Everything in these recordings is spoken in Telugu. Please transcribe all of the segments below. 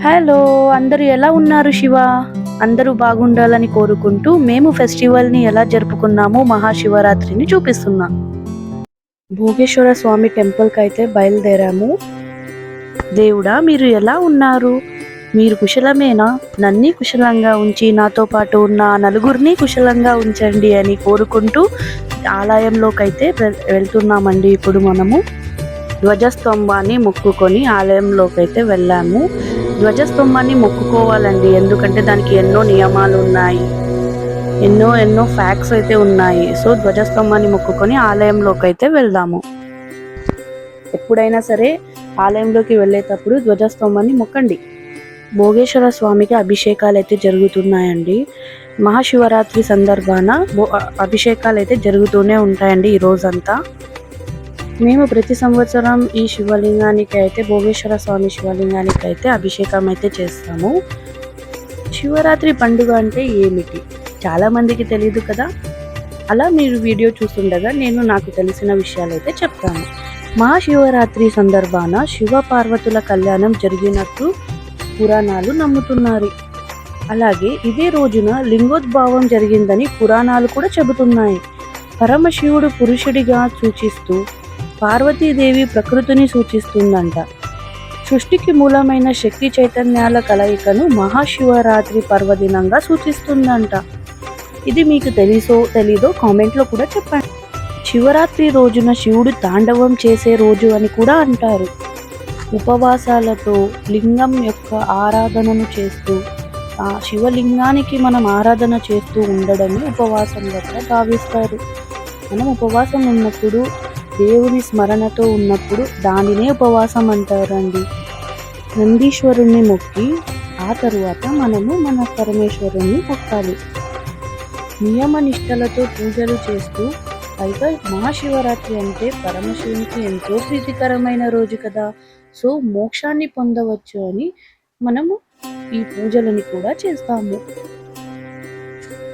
హలో, అందరూ ఎలా ఉన్నారు శివ? అందరూ బాగుండాలని కోరుకుంటూ మేము ఫెస్టివల్ని ఎలా జరుపుకున్నామో మహాశివరాత్రిని చూపిస్తున్నాం. భోగేశ్వర స్వామి టెంపుల్కి అయితే బయలుదేరాము. దేవుడా, మీరు ఎలా ఉన్నారు? మీరు కుశలమేనా? నన్ని కుశలంగా ఉంచి నాతో పాటు ఉన్న నలుగురిని కుశలంగా ఉంచండి అని కోరుకుంటూ ఆలయంలోకి అయితే వెళ్తున్నామండి. ఇప్పుడు మనము ధ్వజస్తంభాన్ని మొక్కుకొని ఆలయంలోకి అయితే వెళ్ళాము. ధ్వజస్తంభాన్ని మొక్కుకోవాలండి, ఎందుకంటే దానికి ఎన్నో నియమాలు ఉన్నాయి, ఎన్నో ఫ్యాక్ట్స్ అయితే ఉన్నాయి. సో ధ్వజస్తంభాన్ని మొక్కుకొని ఆలయంలోకి అయితే వెళ్దాము. ఎప్పుడైనా సరే ఆలయంలోకి వెళ్ళేటప్పుడు ధ్వజస్తంభాన్ని మొక్కండి. భోగేశ్వర స్వామికి అభిషేకాలు అయితే జరుగుతున్నాయండి. మహాశివరాత్రి సందర్భాన అభిషేకాలు అయితే జరుగుతూనే ఉంటాయండి ఈ రోజంతా. మేము ప్రతి సంవత్సరం ఈ శివలింగానికి అయితే భోగేశ్వర స్వామి శివలింగానికి అయితే అభిషేకం అయితే చేస్తాము. శివరాత్రి పండుగ అంటే ఏమిటి చాలా మందికి తెలియదు కదా. అలా మీరు వీడియో చూస్తుండగా నేను నాకు తెలిసిన విషయాలు అయితే చెప్తాను. మహాశివరాత్రి సందర్భాన శివ పార్వతుల కళ్యాణం జరిగినట్టు పురాణాలు నమ్ముతున్నారు. అలాగే ఇదే రోజున లింగోద్భావం జరిగిందని పురాణాలు కూడా చెబుతున్నాయి. పరమశివుడు పురుషుడిగా సూచిస్తూ పార్వతీదేవి ప్రకృతిని సూచిస్తుందంట. సృష్టికి మూలమైన శక్తి చైతన్యాల కలయికను మహాశివరాత్రి పర్వదినంగా సూచిస్తుందంట. ఇది మీకు తెలీదో కామెంట్లో కూడా చెప్పండి. శివరాత్రి రోజున శివుడు తాండవం చేసే రోజు అని కూడా అంటారు. ఉపవాసాలతో లింగం యొక్క ఆరాధనను చేస్తూ ఆ శివలింగానికి మనం ఆరాధన చేస్తూ ఉండడమే ఉపవాసం వల్ల భావిస్తారు. మనం ఉపవాసం ఉన్నప్పుడు, దేవుని స్మరణతో ఉన్నప్పుడు దానినే ఉపవాసం అంటారండి. నందీశ్వరుణ్ణి మొక్కి ఆ తరువాత మనము మన పరమేశ్వరుణ్ణి మొక్కాలి. నియమ నిష్టలతో పూజలు చేస్తూ, పైగా మహాశివరాత్రి అంటే పరమశివునికి ఎంతో ప్రీతికరమైన రోజు కదా. సో మోక్షాన్ని పొందవచ్చు అని మనము ఈ పూజలని కూడా చేస్తాము.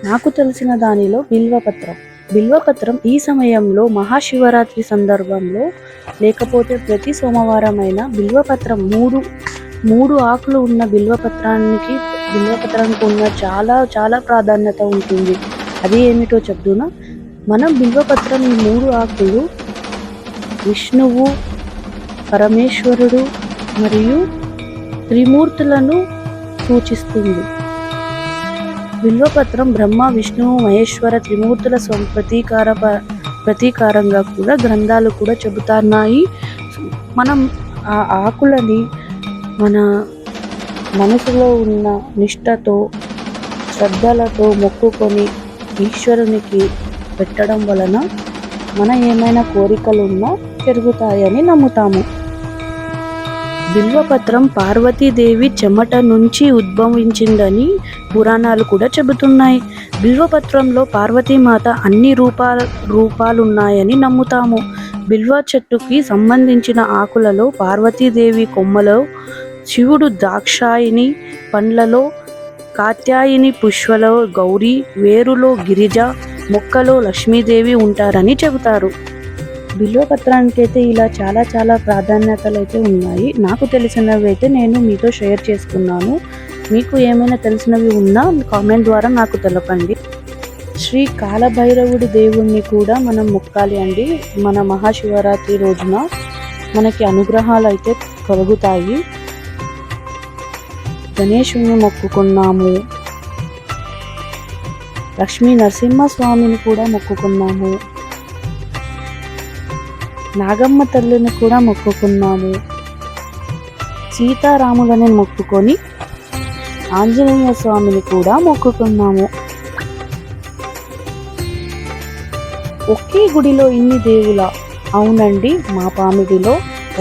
నాకు తెలిసిన దానిలో బిల్వపత్రం ఈ సమయంలో మహాశివరాత్రి సందర్భంలో, లేకపోతే ప్రతి సోమవారమైన బిల్వపత్రం మూడు ఆకులు ఉన్న బిల్వపత్రానికి ఉన్న చాలా ప్రాధాన్యత ఉంటుంది. అది ఏమిటో చెప్తున్నా. మనం బిల్వపత్రం ఈ 3 ఆకులు విష్ణువు, పరమేశ్వరుడు మరియు త్రిమూర్తులను సూచిస్తుంది. బిల్వపత్రం బ్రహ్మ, విష్ణువు, మహేశ్వర త్రిమూర్తుల ప్రతీకారంగా కూడా గ్రంథాలు కూడా చెబుతున్నాయి. మనం ఆ ఆకులని మన మనసులో ఉన్న నిష్టతో, శ్రద్ధలతో మొక్కుకొని ఈశ్వరునికి పెట్టడం వలన మన ఏమైనా కోరికలున్నా జరుగుతాయని నమ్ముతాము. బిల్వపత్రం పార్వతీదేవి చెమట నుంచి ఉద్భవించిందని పురాణాలు కూడా చెబుతున్నాయి. బిల్వపత్రంలో పార్వతీమాత అన్ని రూపాలున్నాయని నమ్ముతాము. బిల్వ చెట్టుకి సంబంధించిన ఆకులలో పార్వతీదేవి, కొమ్మలో శివుడు, ద్రాక్షాయిని పండ్లలో కాత్యాయిని, పుష్పలో గౌరీ, వేరులో గిరిజ, మొక్కలో లక్ష్మీదేవి ఉంటారని చెబుతారు. బిల్వపత్రానికి అయితే ఇలా చాలా ప్రాధాన్యతలు అయితే ఉన్నాయి. నాకు తెలిసినవి అయితే నేను మీతో షేర్ చేసుకున్నాను. మీకు ఏమైనా తెలిసినవి ఉన్నా కామెంట్ ద్వారా నాకు తెలపండి. శ్రీ కాలభైరవుడి దేవుణ్ణి కూడా మనం మొక్కాలి అండి. మన మహాశివరాత్రి రోజున మనకి అనుగ్రహాలు అయితే కలుగుతాయి. గణేశుని మొక్కుకున్నాము, లక్ష్మీ నరసింహస్వామిని కూడా మొక్కుకున్నాము, నాగమ్మ తల్లిని కూడా మొక్కుకున్నాము, సీతారాములని మొక్కుకొని ఆంజనేయ స్వామిని కూడా మొక్కుకున్నాము. ఒకే గుడిలో ఇన్ని దేవుల? అవునండి, మా పామిడిలో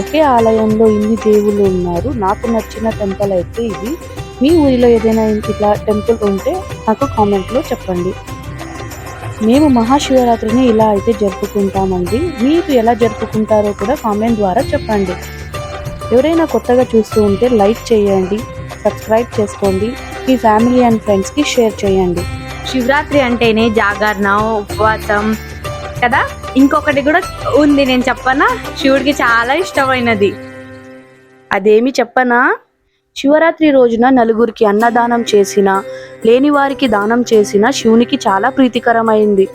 ఒకే ఆలయంలో ఇన్ని దేవుళ్ళు ఉన్నారు. నాకు నచ్చిన టెంపుల్ అయితే ఇది. మీ ఊరిలో ఏదైనా ఇట్లా టెంపుల్ ఉంటే నాకు కామెంట్లో చెప్పండి. మేము మహాశివరాత్రిని ఇలా అయితే జరుపుకుంటామండి. మీరు ఎలా జరుపుకుంటారో కూడా కామెంట్ ద్వారా చెప్పండి. ఎవరైనా కొత్తగా చూస్తూ ఉంటే లైక్ చేయండి, సబ్స్క్రైబ్ చేసుకోండి, మీ ఫ్యామిలీ అండ్ ఫ్రెండ్స్కి షేర్ చేయండి. శివరాత్రి అంటేనే జాగరణ, ఉపవాసం కదా. ఇంకొకటి కూడా ఉంది, నేను చెప్పనా? శివుడికి చాలా ఇష్టమైనది. అదేమి చెప్పనా? శివరాత్రి రోజున నలుగురికి అన్నదానం చేసిన, లేని వారికి దానం చేసిన శివునికి చాలా ప్రీతికరమైంది.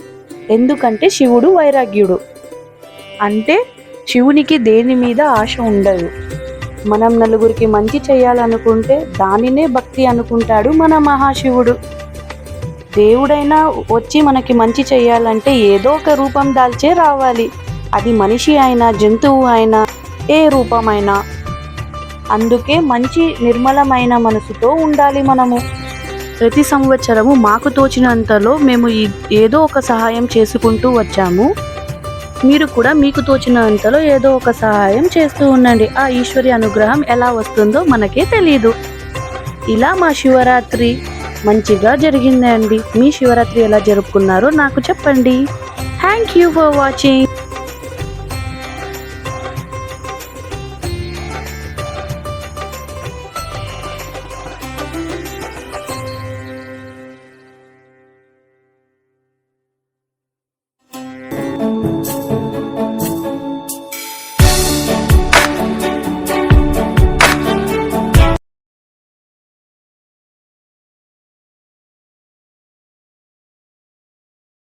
ఎందుకంటే శివుడు వైరాగ్యుడు. అంటే శివునికి దేని మీద ఆశ ఉండదు. మనం నలుగురికి మంచి చేయాలనుకుంటే దానినే భక్తి అనుకుంటాడు మన మహాశివుడు. దేవుడైనా వచ్చి మనకి మంచి చేయాలంటే ఏదో ఒక రూపం దాల్చే రావాలి. అది మనిషి అయినా జంతువు అయినా ఏ రూపమైనా. అందుకే మంచి నిర్మలమైన మనసుతో ఉండాలి మనము. ప్రతి సంవత్సరము మాకు తోచినంతలో మేము ఏదో ఒక సహాయం చేసుకుంటూ వచ్చాము. మీరు కూడా మీకు తోచినంతలో ఏదో ఒక సహాయం చేస్తూ ఉండండి. ఆ ఈశ్వరి అనుగ్రహం ఎలా వస్తుందో మనకే తెలీదు. ఇలా మా శివరాత్రి మంచిగా జరిగిందండి. మీ శివరాత్రి ఎలా జరుపుకున్నారో నాకు చెప్పండి. Thank you for watching.